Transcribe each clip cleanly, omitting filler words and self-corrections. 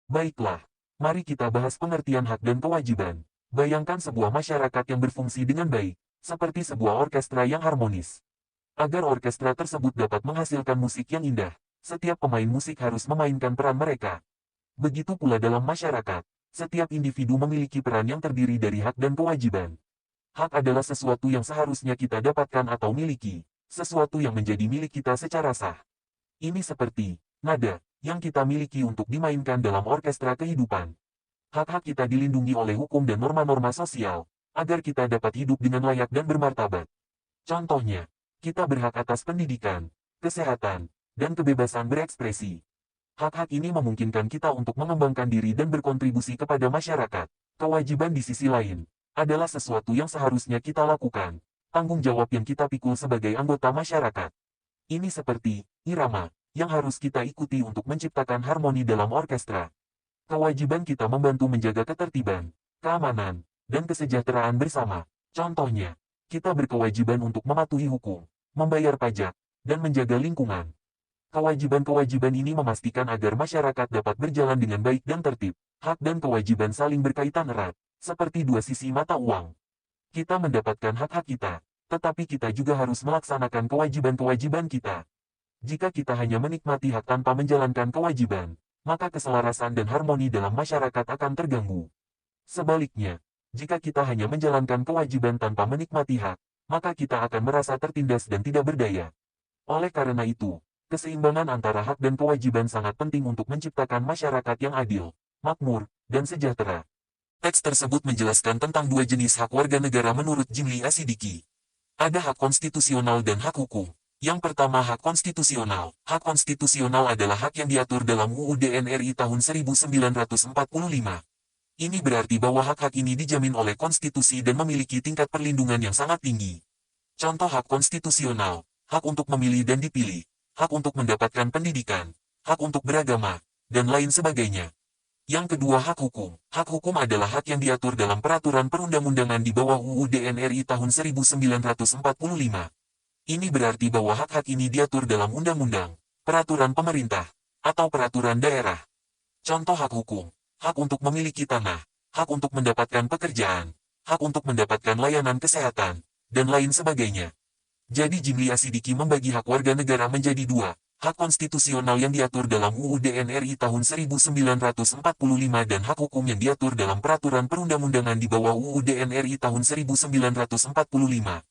Baiklah, mari kita bahas pengertian hak dan kewajiban. Bayangkan sebuah masyarakat yang berfungsi dengan baik, seperti sebuah orkestra yang harmonis. Agar orkestra tersebut dapat menghasilkan musik yang indah, setiap pemain musik harus memainkan peran mereka. Begitu pula dalam masyarakat, setiap individu memiliki peran yang terdiri dari hak dan kewajiban. Hak adalah sesuatu yang seharusnya kita dapatkan atau miliki, sesuatu yang menjadi milik kita secara sah. Ini seperti nada yang kita miliki untuk dimainkan dalam orkestra kehidupan. Hak-hak kita dilindungi oleh hukum dan norma-norma sosial, agar kita dapat hidup dengan layak dan bermartabat. Contohnya, kita berhak atas pendidikan, kesehatan, dan kebebasan berekspresi. Hak-hak ini memungkinkan kita untuk mengembangkan diri dan berkontribusi kepada masyarakat. Kewajiban di sisi lain, adalah sesuatu yang seharusnya kita lakukan. Tanggung jawab yang kita pikul sebagai anggota masyarakat. Ini seperti irama yang harus kita ikuti untuk menciptakan harmoni dalam orkestra. Kewajiban kita membantu menjaga ketertiban, keamanan, dan kesejahteraan bersama. Contohnya, kita berkewajiban untuk mematuhi hukum, membayar pajak, dan menjaga lingkungan. Kewajiban-kewajiban ini memastikan agar masyarakat dapat berjalan dengan baik dan tertib. Hak dan kewajiban saling berkaitan erat, seperti dua sisi mata uang. Kita mendapatkan hak-hak kita, tetapi kita juga harus melaksanakan kewajiban-kewajiban kita. Jika kita hanya menikmati hak tanpa menjalankan kewajiban, maka keselarasan dan harmoni dalam masyarakat akan terganggu. Sebaliknya, jika kita hanya menjalankan kewajiban tanpa menikmati hak, maka kita akan merasa tertindas dan tidak berdaya. Oleh karena itu, keseimbangan antara hak dan kewajiban sangat penting untuk menciptakan masyarakat yang adil, makmur, dan sejahtera. Teks tersebut menjelaskan tentang dua jenis hak warga negara menurut Jimli Asidiki. Ada hak konstitusional dan hak hukum. Yang pertama hak konstitusional. Hak konstitusional adalah hak yang diatur dalam UUD NRI tahun 1945. Ini berarti bahwa hak-hak ini dijamin oleh konstitusi dan memiliki tingkat perlindungan yang sangat tinggi. Contoh hak konstitusional, hak untuk memilih dan dipilih, hak untuk mendapatkan pendidikan, hak untuk beragama, dan lain sebagainya. Yang kedua hak hukum. Hak hukum adalah hak yang diatur dalam peraturan perundang-undangan di bawah UUD NRI tahun 1945. Ini berarti bahwa hak-hak ini diatur dalam undang-undang, peraturan pemerintah, atau peraturan daerah. Contoh hak hukum, hak untuk memiliki tanah, hak untuk mendapatkan pekerjaan, hak untuk mendapatkan layanan kesehatan, dan lain sebagainya. Jadi Jimli Asidiki membagi hak warga negara menjadi dua, hak konstitusional yang diatur dalam UUD NRI tahun 1945 dan hak hukum yang diatur dalam peraturan perundang-undangan di bawah UUD NRI tahun 1945.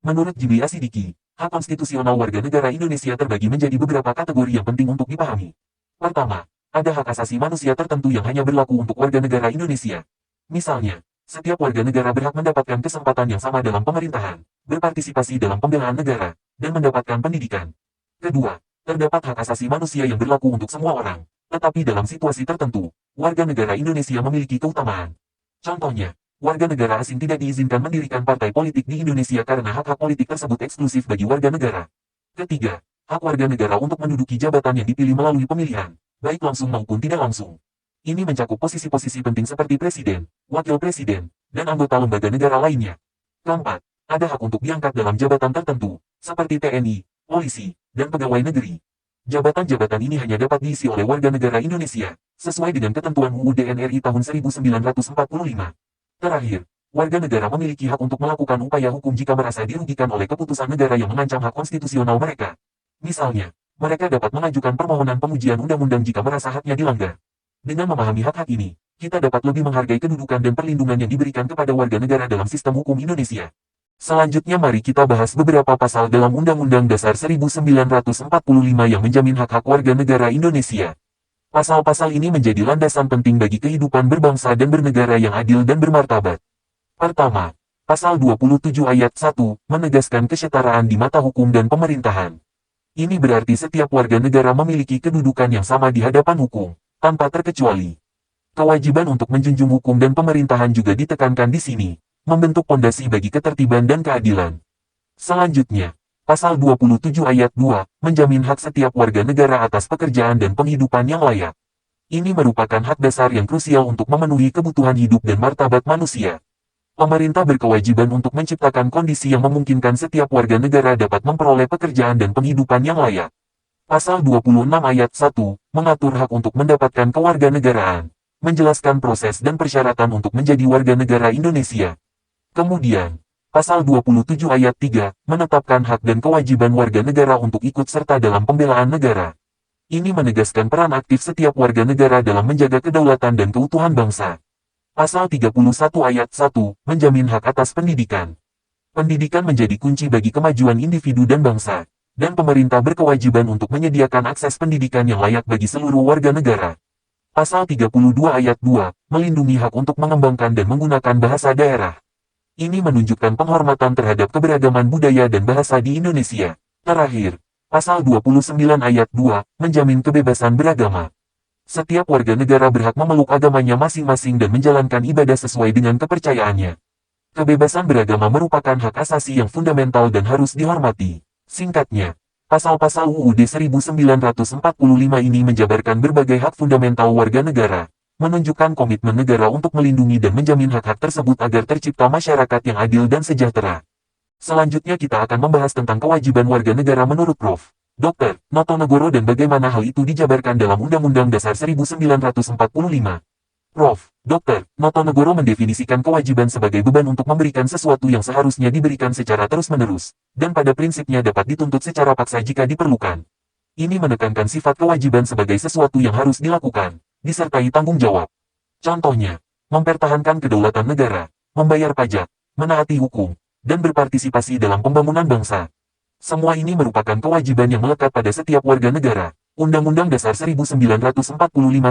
Menurut Jimli Asidiki, hak konstitusional warga negara Indonesia terbagi menjadi beberapa kategori yang penting untuk dipahami. Pertama, ada hak asasi manusia tertentu yang hanya berlaku untuk warga negara Indonesia. Misalnya, setiap warga negara berhak mendapatkan kesempatan yang sama dalam pemerintahan, berpartisipasi dalam pembelaan negara, dan mendapatkan pendidikan. Kedua, terdapat hak asasi manusia yang berlaku untuk semua orang, tetapi dalam situasi tertentu, warga negara Indonesia memiliki keutamaan. Contohnya, warga negara asing tidak diizinkan mendirikan partai politik di Indonesia karena hak-hak politik tersebut eksklusif bagi warga negara. Ketiga, hak warga negara untuk menduduki jabatan yang dipilih melalui pemilihan, baik langsung maupun tidak langsung. Ini mencakup posisi-posisi penting seperti presiden, wakil presiden, dan anggota lembaga negara lainnya. Keempat, ada hak untuk diangkat dalam jabatan tertentu, seperti TNI, polisi, dan pegawai negeri. Jabatan-jabatan ini hanya dapat diisi oleh warga negara Indonesia, sesuai dengan ketentuan UUD NRI tahun 1945. Terakhir, warga negara memiliki hak untuk melakukan upaya hukum jika merasa dirugikan oleh keputusan negara yang mengancam hak konstitusional mereka. Misalnya, mereka dapat mengajukan permohonan pengujian undang-undang jika merasa haknya dilanggar. Dengan memahami hak-hak ini, kita dapat lebih menghargai kedudukan dan perlindungan yang diberikan kepada warga negara dalam sistem hukum Indonesia. Selanjutnya mari kita bahas beberapa pasal dalam Undang-Undang Dasar 1945 yang menjamin hak-hak warga negara Indonesia. Pasal-pasal ini menjadi landasan penting bagi kehidupan berbangsa dan bernegara yang adil dan bermartabat. Pertama, Pasal 27 Ayat 1, menegaskan kesetaraan di mata hukum dan pemerintahan. Ini berarti setiap warga negara memiliki kedudukan yang sama di hadapan hukum, tanpa terkecuali. Kewajiban untuk menjunjung hukum dan pemerintahan juga ditekankan di sini, membentuk pondasi bagi ketertiban dan keadilan. Selanjutnya, Pasal 27 Ayat 2, menjamin hak setiap warga negara atas pekerjaan dan penghidupan yang layak. Ini merupakan hak dasar yang krusial untuk memenuhi kebutuhan hidup dan martabat manusia. Pemerintah berkewajiban untuk menciptakan kondisi yang memungkinkan setiap warga negara dapat memperoleh pekerjaan dan penghidupan yang layak. Pasal 26 ayat 1, mengatur hak untuk mendapatkan kewarganegaraan, menjelaskan proses dan persyaratan untuk menjadi warga negara Indonesia. Kemudian, Pasal 27 ayat 3, menetapkan hak dan kewajiban warga negara untuk ikut serta dalam pembelaan negara. Ini menegaskan peran aktif setiap warga negara dalam menjaga kedaulatan dan keutuhan bangsa. Pasal 31 ayat 1, menjamin hak atas pendidikan. Pendidikan menjadi kunci bagi kemajuan individu dan bangsa, dan pemerintah berkewajiban untuk menyediakan akses pendidikan yang layak bagi seluruh warga negara. Pasal 32 ayat 2, melindungi hak untuk mengembangkan dan menggunakan bahasa daerah. Ini menunjukkan penghormatan terhadap keberagaman budaya dan bahasa di Indonesia. Terakhir, Pasal 29 ayat 2, menjamin kebebasan beragama. Setiap warga negara berhak memeluk agamanya masing-masing dan menjalankan ibadah sesuai dengan kepercayaannya. Kebebasan beragama merupakan hak asasi yang fundamental dan harus dihormati. Singkatnya, pasal-pasal UUD 1945 ini menjabarkan berbagai hak fundamental warga negara, menunjukkan komitmen negara untuk melindungi dan menjamin hak-hak tersebut agar tercipta masyarakat yang adil dan sejahtera. Selanjutnya kita akan membahas tentang kewajiban warga negara menurut Prof. Dr. Notonegoro dan bagaimana hal itu dijabarkan dalam Undang-Undang Dasar 1945. Prof. Dr. Notonegoro mendefinisikan kewajiban sebagai beban untuk memberikan sesuatu yang seharusnya diberikan secara terus-menerus, dan pada prinsipnya dapat dituntut secara paksa jika diperlukan. Ini menekankan sifat kewajiban sebagai sesuatu yang harus dilakukan, disertai tanggung jawab. Contohnya, mempertahankan kedaulatan negara, membayar pajak, menaati hukum, dan berpartisipasi dalam pembangunan bangsa. Semua ini merupakan kewajiban yang melekat pada setiap warga negara. Undang-Undang Dasar 1945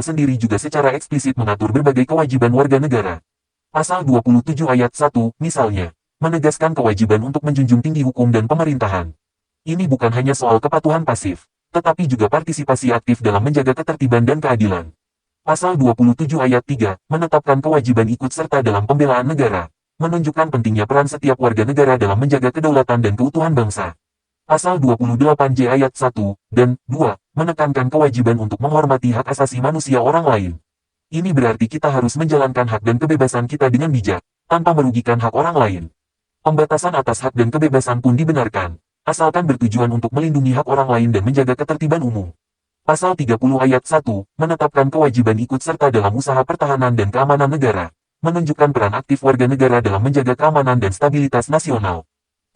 sendiri juga secara eksplisit mengatur berbagai kewajiban warga negara. Pasal 27 ayat 1, misalnya, menegaskan kewajiban untuk menjunjung tinggi hukum dan pemerintahan. Ini bukan hanya soal kepatuhan pasif, tetapi juga partisipasi aktif dalam menjaga ketertiban dan keadilan. Pasal 27 ayat 3, menetapkan kewajiban ikut serta dalam pembelaan negara, menunjukkan pentingnya peran setiap warga negara dalam menjaga kedaulatan dan keutuhan bangsa. Pasal 28J ayat 1 dan 2, menekankan kewajiban untuk menghormati hak asasi manusia orang lain. Ini berarti kita harus menjalankan hak dan kebebasan kita dengan bijak, tanpa merugikan hak orang lain. Pembatasan atas hak dan kebebasan pun dibenarkan, asalkan bertujuan untuk melindungi hak orang lain dan menjaga ketertiban umum. Pasal 30 ayat 1, menetapkan kewajiban ikut serta dalam usaha pertahanan dan keamanan negara, menunjukkan peran aktif warga negara dalam menjaga keamanan dan stabilitas nasional.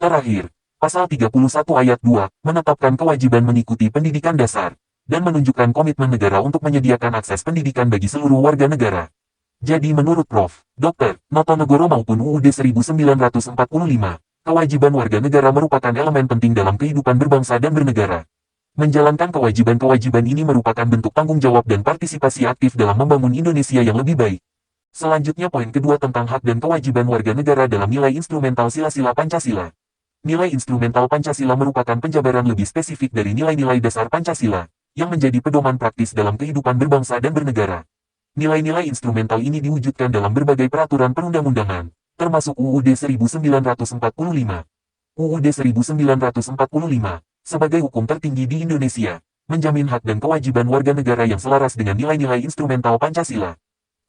Terakhir, Pasal 31 ayat 2, menetapkan kewajiban mengikuti pendidikan dasar, dan menunjukkan komitmen negara untuk menyediakan akses pendidikan bagi seluruh warga negara. Jadi menurut Prof. Dr. Notonegoro maupun UUD 1945, kewajiban warga negara merupakan elemen penting dalam kehidupan berbangsa dan bernegara. Menjalankan kewajiban-kewajiban ini merupakan bentuk tanggung jawab dan partisipasi aktif dalam membangun Indonesia yang lebih baik. Selanjutnya poin kedua tentang hak dan kewajiban warga negara dalam nilai instrumental Sila-Sila Pancasila. Nilai instrumental Pancasila merupakan penjabaran lebih spesifik dari nilai-nilai dasar Pancasila, yang menjadi pedoman praktis dalam kehidupan berbangsa dan bernegara. Nilai-nilai instrumental ini diwujudkan dalam berbagai peraturan perundang-undangan, termasuk UUD 1945. UUD 1945, sebagai hukum tertinggi di Indonesia, menjamin hak dan kewajiban warga negara yang selaras dengan nilai-nilai instrumental Pancasila.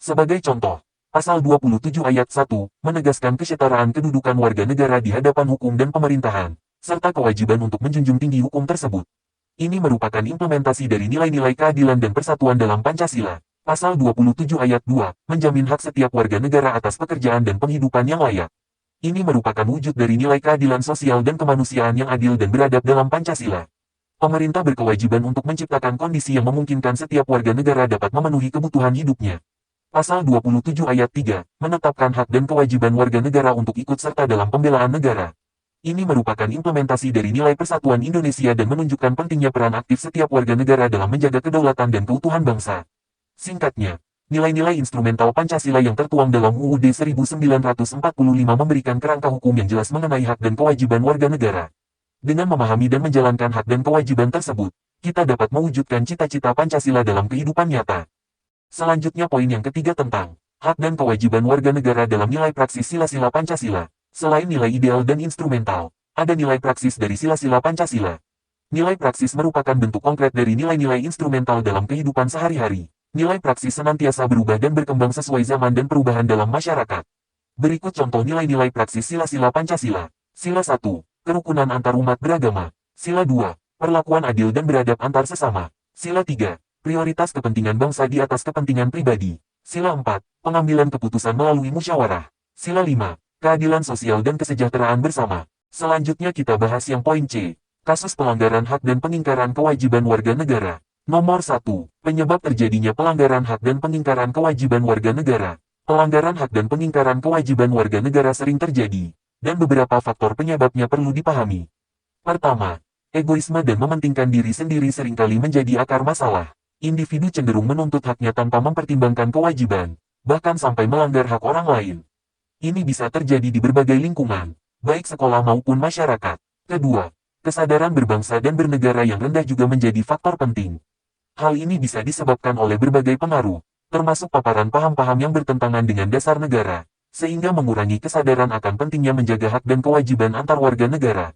Sebagai contoh, Pasal 27 ayat 1, menegaskan kesetaraan kedudukan warga negara di hadapan hukum dan pemerintahan, serta kewajiban untuk menjunjung tinggi hukum tersebut. Ini merupakan implementasi dari nilai-nilai keadilan dan persatuan dalam Pancasila. Pasal 27 ayat 2, menjamin hak setiap warga negara atas pekerjaan dan penghidupan yang layak. Ini merupakan wujud dari nilai keadilan sosial dan kemanusiaan yang adil dan beradab dalam Pancasila. Pemerintah berkewajiban untuk menciptakan kondisi yang memungkinkan setiap warga negara dapat memenuhi kebutuhan hidupnya. Pasal 27 ayat 3, menetapkan hak dan kewajiban warga negara untuk ikut serta dalam pembelaan negara. Ini merupakan implementasi dari nilai persatuan Indonesia dan menunjukkan pentingnya peran aktif setiap warga negara dalam menjaga kedaulatan dan keutuhan bangsa. Singkatnya, nilai-nilai instrumental Pancasila yang tertuang dalam UUD 1945 memberikan kerangka hukum yang jelas mengenai hak dan kewajiban warga negara. Dengan memahami dan menjalankan hak dan kewajiban tersebut, kita dapat mewujudkan cita-cita Pancasila dalam kehidupan nyata. Selanjutnya poin yang ketiga tentang hak dan kewajiban warga negara dalam nilai praksis Sila-Sila Pancasila. Selain nilai ideal dan instrumental, ada nilai praksis dari Sila-Sila Pancasila. Nilai praksis merupakan bentuk konkret dari nilai-nilai instrumental dalam kehidupan sehari-hari. Nilai praksis senantiasa berubah dan berkembang sesuai zaman dan perubahan dalam masyarakat. Berikut contoh nilai-nilai praksis Sila-Sila Pancasila. Sila 1, kerukunan antarumat beragama. Sila 2, Perlakuan adil dan beradab antar sesama. Sila 3. Prioritas kepentingan bangsa di atas kepentingan pribadi. Sila 4. Pengambilan keputusan melalui musyawarah. Sila 5. Keadilan sosial dan kesejahteraan bersama. Selanjutnya kita bahas yang poin C. Kasus pelanggaran hak dan pengingkaran kewajiban warga negara. Nomor 1. Penyebab terjadinya pelanggaran hak dan pengingkaran kewajiban warga negara. Pelanggaran hak dan pengingkaran kewajiban warga negara sering terjadi, dan beberapa faktor penyebabnya perlu dipahami. Pertama, egoisme dan mementingkan diri sendiri seringkali menjadi akar masalah. Individu cenderung menuntut haknya tanpa mempertimbangkan kewajiban, bahkan sampai melanggar hak orang lain. Ini bisa terjadi di berbagai lingkungan, baik sekolah maupun masyarakat. Kedua, kesadaran berbangsa dan bernegara yang rendah juga menjadi faktor penting. Hal ini bisa disebabkan oleh berbagai pengaruh, termasuk paparan paham-paham yang bertentangan dengan dasar negara, sehingga mengurangi kesadaran akan pentingnya menjaga hak dan kewajiban antar warga negara.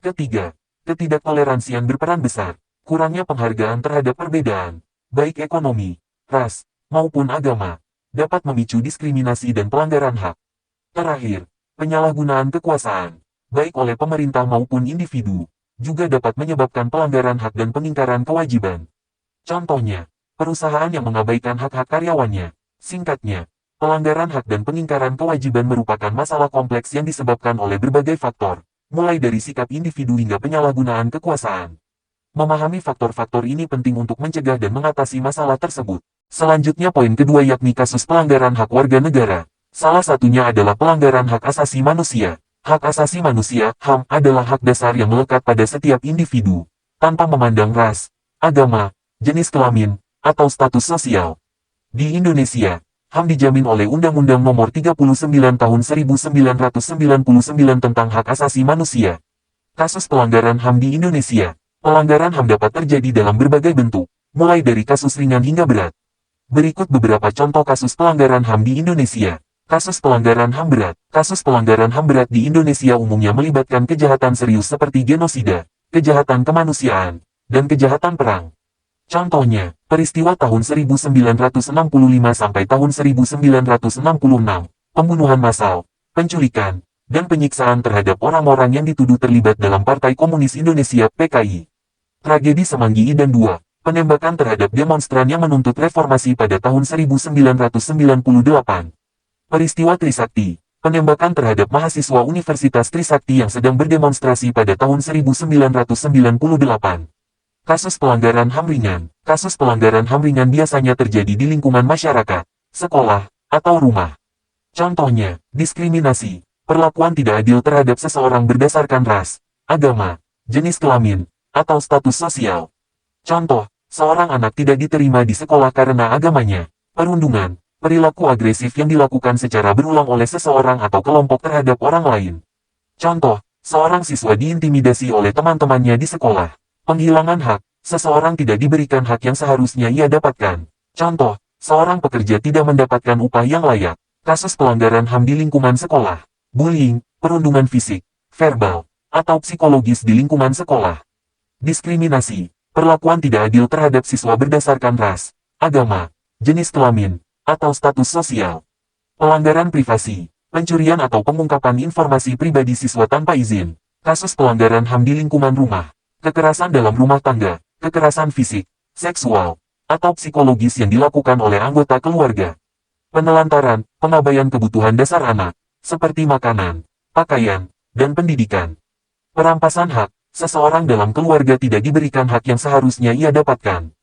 Ketiga, ketidaktoleransian berperan besar. Kurangnya penghargaan terhadap perbedaan, baik ekonomi, ras, maupun agama, dapat memicu diskriminasi dan pelanggaran hak. Terakhir, penyalahgunaan kekuasaan, baik oleh pemerintah maupun individu, juga dapat menyebabkan pelanggaran hak dan pengingkaran kewajiban. Contohnya, perusahaan yang mengabaikan hak-hak karyawannya. Singkatnya, pelanggaran hak dan pengingkaran kewajiban merupakan masalah kompleks yang disebabkan oleh berbagai faktor, mulai dari sikap individu hingga penyalahgunaan kekuasaan. Memahami faktor-faktor ini penting untuk mencegah dan mengatasi masalah tersebut. Selanjutnya poin kedua yakni kasus pelanggaran hak warga negara. Salah satunya adalah pelanggaran hak asasi manusia. Hak asasi manusia, HAM, adalah hak dasar yang melekat pada setiap individu, tanpa memandang ras, agama, jenis kelamin, atau status sosial. Di Indonesia, HAM dijamin oleh Undang-Undang Nomor 39 Tahun 1999 tentang Hak Asasi Manusia. Kasus pelanggaran HAM di Indonesia. Pelanggaran HAM dapat terjadi dalam berbagai bentuk, mulai dari kasus ringan hingga berat. Berikut beberapa contoh kasus pelanggaran HAM di Indonesia. Kasus pelanggaran HAM berat. Kasus pelanggaran HAM berat di Indonesia umumnya melibatkan kejahatan serius seperti genosida, kejahatan kemanusiaan, dan kejahatan perang. Contohnya, peristiwa tahun 1965 sampai tahun 1966, pembunuhan massal, penculikan, dan penyiksaan terhadap orang-orang yang dituduh terlibat dalam Partai Komunis Indonesia (PKI). Tragedi Semanggi I dan II, penembakan terhadap demonstran yang menuntut reformasi pada tahun 1998. Peristiwa Trisakti, penembakan terhadap mahasiswa Universitas Trisakti yang sedang berdemonstrasi pada tahun 1998. Kasus pelanggaran HAM ringan. Kasus pelanggaran HAM ringan biasanya terjadi di lingkungan masyarakat, sekolah, atau rumah. Contohnya, diskriminasi, perlakuan tidak adil terhadap seseorang berdasarkan ras, agama, jenis kelamin, atau status sosial. Contoh, seorang anak tidak diterima di sekolah karena agamanya, perundungan, perilaku agresif yang dilakukan secara berulang oleh seseorang atau kelompok terhadap orang lain. Contoh, seorang siswa diintimidasi oleh teman-temannya di sekolah. Penghilangan hak, seseorang tidak diberikan hak yang seharusnya ia dapatkan. Contoh, seorang pekerja tidak mendapatkan upah yang layak. Kasus pelanggaran HAM di lingkungan sekolah. Bullying, perundungan fisik, verbal, atau psikologis di lingkungan sekolah. Diskriminasi, perlakuan tidak adil terhadap siswa berdasarkan ras, agama, jenis kelamin, atau status sosial. Pelanggaran privasi, pencurian atau pengungkapan informasi pribadi siswa tanpa izin. Kasus pelanggaran HAM di lingkungan rumah. Kekerasan dalam rumah tangga, kekerasan fisik, seksual, atau psikologis yang dilakukan oleh anggota keluarga. Penelantaran, pengabaian kebutuhan dasar anak, seperti makanan, pakaian, dan pendidikan. Perampasan hak, seseorang dalam keluarga tidak diberikan hak yang seharusnya ia dapatkan.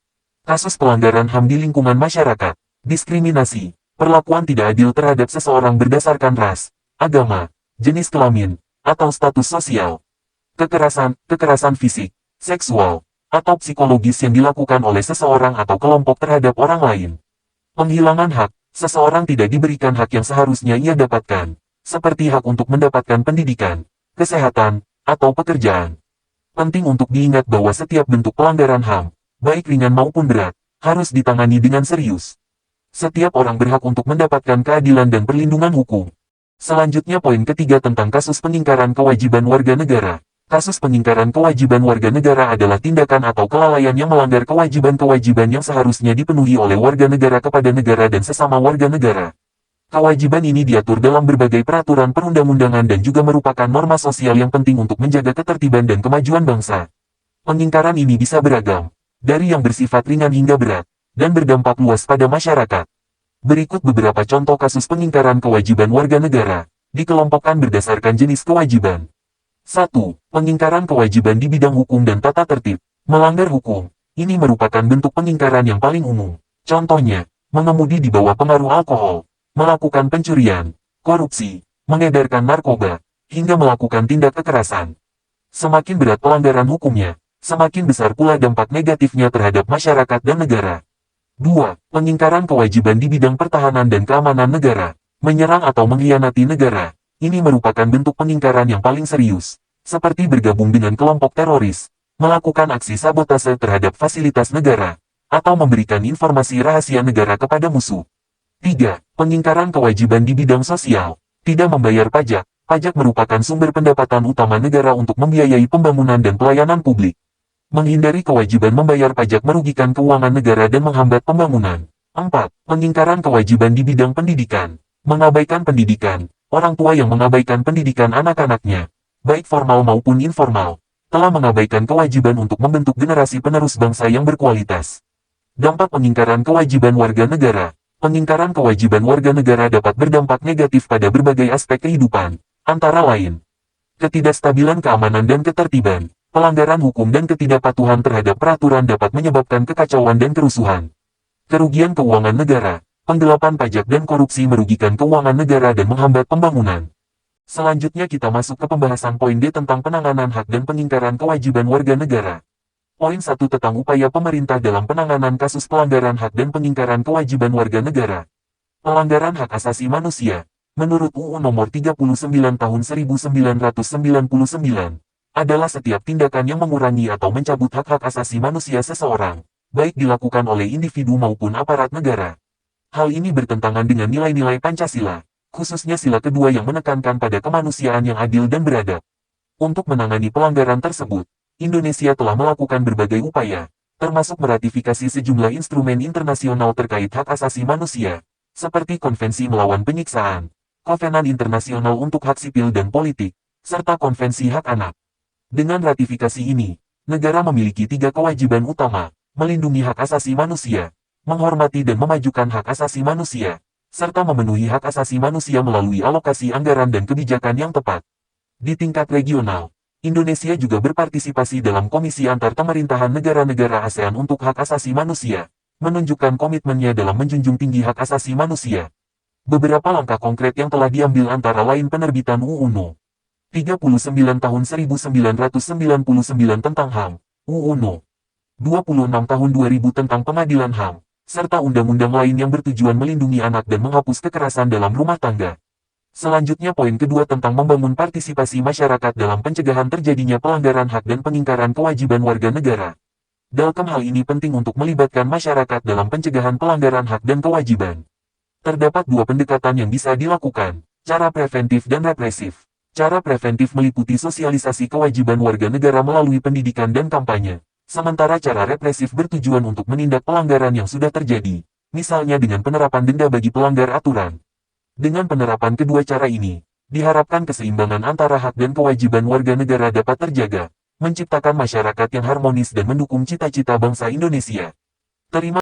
Kasus pelanggaran HAM di lingkungan masyarakat. Diskriminasi, perlakuan tidak adil terhadap seseorang berdasarkan ras, agama, jenis kelamin, atau status sosial. Kekerasan fisik, seksual, atau psikologis yang dilakukan oleh seseorang atau kelompok terhadap orang lain. Penghilangan hak, seseorang tidak diberikan hak yang seharusnya ia dapatkan, seperti hak untuk mendapatkan pendidikan, kesehatan, atau pekerjaan. Penting untuk diingat bahwa setiap bentuk pelanggaran HAM, baik ringan maupun berat, harus ditangani dengan serius. Setiap orang berhak untuk mendapatkan keadilan dan perlindungan hukum. Selanjutnya poin ketiga tentang kasus pengingkaran kewajiban warga negara. Kasus pengingkaran kewajiban warga negara adalah tindakan atau kelalaian yang melanggar kewajiban-kewajiban yang seharusnya dipenuhi oleh warga negara kepada negara dan sesama warga negara. Kewajiban ini diatur dalam berbagai peraturan perundang-undangan dan juga merupakan norma sosial yang penting untuk menjaga ketertiban dan kemajuan bangsa. Pengingkaran ini bisa beragam, dari yang bersifat ringan hingga berat, dan berdampak luas pada masyarakat. Berikut beberapa contoh kasus pengingkaran kewajiban warga negara, dikelompokkan berdasarkan jenis kewajiban. 1. Pengingkaran kewajiban di bidang hukum dan tata tertib. Melanggar hukum. Ini merupakan bentuk pengingkaran yang paling umum. Contohnya, mengemudi di bawah pengaruh alkohol, melakukan pencurian, korupsi, mengedarkan narkoba, hingga melakukan tindak kekerasan. Semakin berat pelanggaran hukumnya, semakin besar pula dampak negatifnya terhadap masyarakat dan negara. 2. Pengingkaran kewajiban di bidang pertahanan dan keamanan negara. Menyerang atau mengkhianati negara. Ini merupakan bentuk pengingkaran yang paling serius, seperti bergabung dengan kelompok teroris, melakukan aksi sabotase terhadap fasilitas negara, atau memberikan informasi rahasia negara kepada musuh. 3. Pengingkaran kewajiban di bidang sosial. Tidak membayar pajak. Pajak merupakan sumber pendapatan utama negara untuk membiayai pembangunan dan pelayanan publik. Menghindari kewajiban membayar pajak merugikan keuangan negara dan menghambat pembangunan. 4. Pengingkaran kewajiban di bidang pendidikan. Mengabaikan pendidikan. Orang tua yang mengabaikan pendidikan anak-anaknya, baik formal maupun informal, telah mengabaikan kewajiban untuk membentuk generasi penerus bangsa yang berkualitas. Dampak pengingkaran kewajiban warga negara. Pengingkaran kewajiban warga negara dapat berdampak negatif pada berbagai aspek kehidupan, antara lain ketidakstabilan keamanan dan ketertiban, pelanggaran hukum dan ketidakpatuhan terhadap peraturan dapat menyebabkan kekacauan dan kerusuhan. Kerugian keuangan negara, penggelapan pajak dan korupsi merugikan keuangan negara dan menghambat pembangunan. Selanjutnya kita masuk ke pembahasan poin D tentang penanganan hak dan pengingkaran kewajiban warga negara. Poin 1 tentang upaya pemerintah dalam penanganan kasus pelanggaran hak dan pengingkaran kewajiban warga negara. Pelanggaran hak asasi manusia, menurut UU Nomor 39 Tahun 1999, adalah setiap tindakan yang mengurangi atau mencabut hak-hak asasi manusia seseorang, baik dilakukan oleh individu maupun aparat negara. Hal ini bertentangan dengan nilai-nilai Pancasila, khususnya sila kedua yang menekankan pada kemanusiaan yang adil dan beradab. Untuk menangani pelanggaran tersebut, Indonesia telah melakukan berbagai upaya, termasuk meratifikasi sejumlah instrumen internasional terkait hak asasi manusia, seperti Konvensi Melawan Penyiksaan, Kovenan Internasional untuk Hak Sipil dan Politik, serta Konvensi Hak Anak. Dengan ratifikasi ini, negara memiliki 3 kewajiban utama: melindungi hak asasi manusia, menghormati dan memajukan hak asasi manusia, serta memenuhi hak asasi manusia melalui alokasi anggaran dan kebijakan yang tepat. Di tingkat regional, Indonesia juga berpartisipasi dalam Komisi Antar Pemerintahan Negara-negara ASEAN untuk Hak Asasi Manusia, menunjukkan komitmennya dalam menjunjung tinggi hak asasi manusia. Beberapa langkah konkret yang telah diambil antara lain penerbitan UU No. 39 Tahun 1999 tentang HAM, UU No. 26 Tahun 2000 tentang Pengadilan HAM, serta undang-undang lain yang bertujuan melindungi anak dan menghapus kekerasan dalam rumah tangga. Selanjutnya poin kedua tentang membangun partisipasi masyarakat dalam pencegahan terjadinya pelanggaran hak dan pengingkaran kewajiban warga negara. Dalam hal ini penting untuk melibatkan masyarakat dalam pencegahan pelanggaran hak dan kewajiban. Terdapat 2 pendekatan yang bisa dilakukan, cara preventif dan represif. Cara preventif meliputi sosialisasi kewajiban warga negara melalui pendidikan dan kampanye, sementara cara represif bertujuan untuk menindak pelanggaran yang sudah terjadi, misalnya dengan penerapan denda bagi pelanggar aturan. Dengan penerapan kedua cara ini, diharapkan keseimbangan antara hak dan kewajiban warga negara dapat terjaga, menciptakan masyarakat yang harmonis dan mendukung cita-cita bangsa Indonesia. Terima